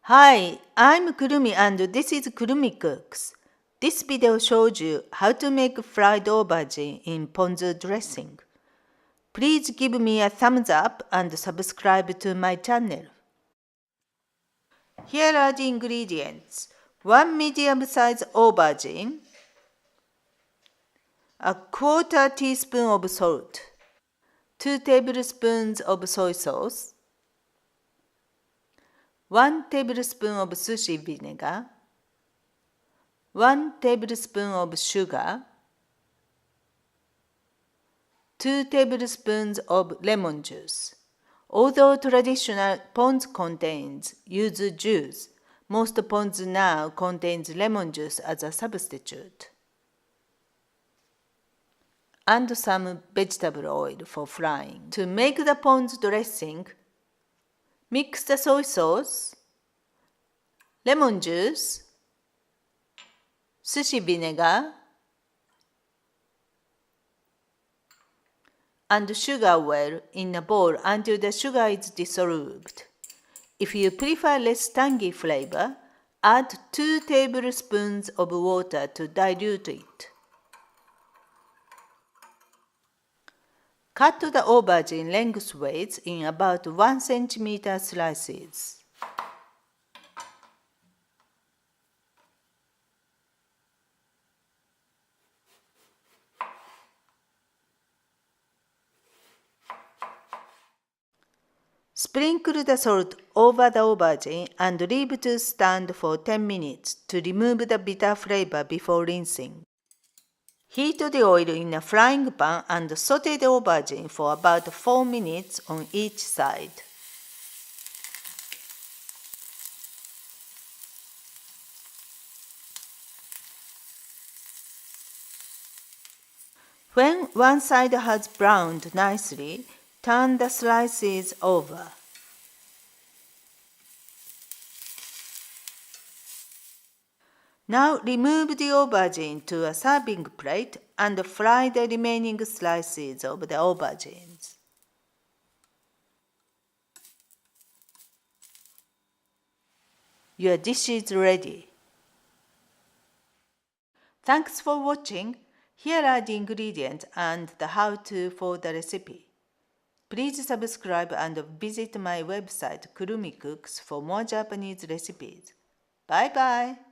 Hi, I'm Kurumi and this is kurumicooks. This video shows you how to make fried aubergine in Ponzu dressing. Please give me a thumbs up and subscribe to my channel. Here are the ingredients. 1 medium-sized aubergine, a quarter teaspoon of salt, 2 tablespoons of soy sauce, 1 tablespoon of sushi vinegar, 1 tablespoon of sugar, 2 tablespoons of lemon juice. Although traditional ponzu contains yuzu juice, most ponzu now contains lemon juice as a substitute. And some vegetable oil for frying. To make the ponzu dressing, mix the soy sauce, lemon juice, sushi vinegar, and sugar well in a bowl until the sugar is dissolved. If you prefer less tangy flavor, add 2 tablespoons of water to dilute it. Cut the aubergine lengthways in about 1 cm slices. Sprinkle the salt over the aubergine and leave to stand for 10 minutes to remove the bitter flavor before rinsing. Heat the oil in a frying pan and saute the aubergine for about 4 minutes on each side. When one side has browned nicely, turn the slices over. Now remove the aubergine to a serving plate and fry the remaining slices of the aubergines. Your dish is ready. Thanks for watching. Here are the ingredients and the how-to for the recipe. Please subscribe and visit my website Kurumicooks for more Japanese recipes. Bye bye!